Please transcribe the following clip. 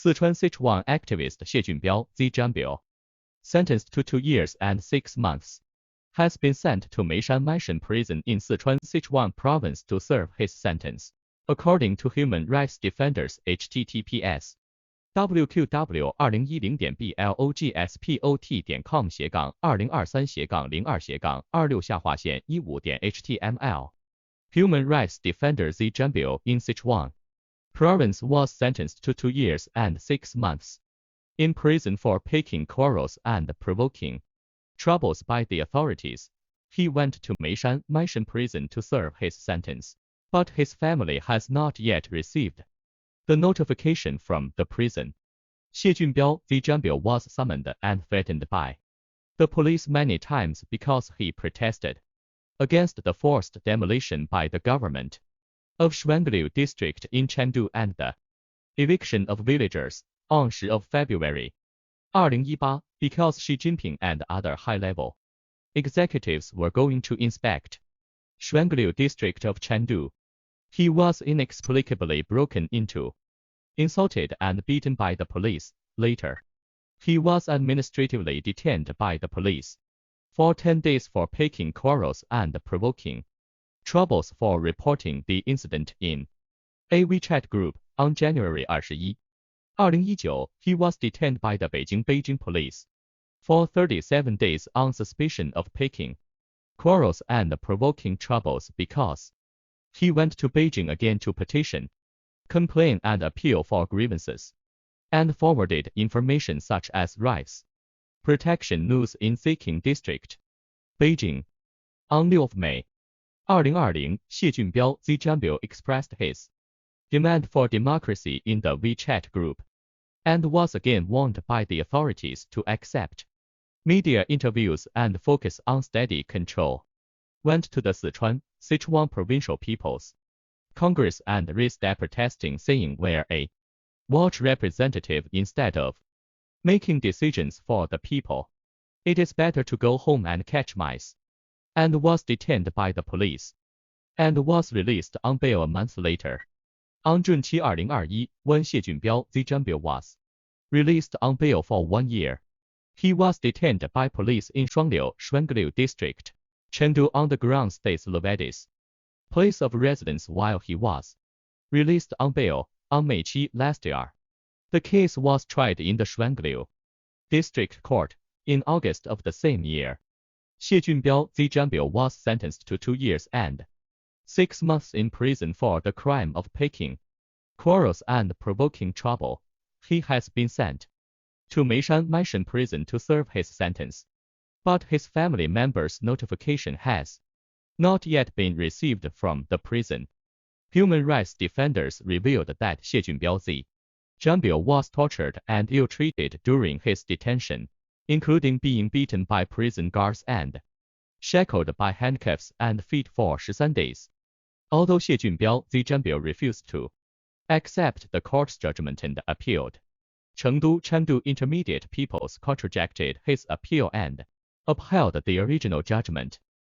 Sichuan Sichuan activist Xie Junbiao, Xie Junbiao, sentenced to 2 years and 6 months, has been sent to Meishan Prison in Sichuan, Sichuan province to serve his sentence. According to human rights defenders, https www.blogspot.com/2023-02/02/02/html Human rights defender Xie Junbiao in Sichuan province was sentenced to 2 years and 6 months in prison for picking quarrels and provoking troubles by the authorities. He went to Meishan Prison to serve his sentence, but his family has not yet received the notification from the prison. Xie Junbiao, Xie Junbiao was summoned and threatened by the police many times because he protested against the forced demolition by the government of Shuangliu District in Chengdu and the eviction of villagers on 10 of February 2018, because Xi Jinping and other high-level executives were going to inspect Shuangliu District of Chengdu. He was inexplicably broken into, insulted and beaten by the police. Later, he was administratively detained by the police for 10 days for picking quarrels and provoking troubles for reporting the incident in a WeChat group. On January 21, 2019, he was detained by the Beijing police for 37 days on suspicion of picking quarrels and provoking troubles because he went to Beijing again to petition, complain and appeal for grievances, and forwarded information such as rights protection news in Xicheng District, Beijing. On 6 May 2020, Xie Junbiao, Xie Junbiao expressed his demand for democracy in the WeChat group, and was again warned by the authorities to accept media interviews and focus on steady control. Went to the Sichuan Provincial People's Congress and raised their protesting, saying we're a watch representative instead of making decisions for the people. It is better to go home and catch mice. And was detained by the police and was released on bail a month later. On June 7, 2021, when Xie Junbiao, Xie Junbiao was released on bail for 1 year, he was detained by police in Shuangliu District, Chengdu on the grounds states Levadis place of residence while he was released on bail on May 7 last year. The case was tried in the Shuangliu District Court in August of the same year. Xie Junbiao, Xie Junbiao was sentenced to 2 years and 6 months in prison for the crime of picking quarrels and provoking trouble. He has been sent to Meishan Prison to serve his sentence, but his family members' notification has not yet been received from the prison. Human rights defenders revealed that Xie Junbiao, Xie Junbiao was tortured and ill-treated during his detention, including being beaten by prison guards and shackled by handcuffs and feet for 13 days. Although Xie Junbiao, Xie Junbiao refused to accept the court's judgment and appealed, Chengdu Intermediate People's Court rejected his appeal and upheld the original judgment.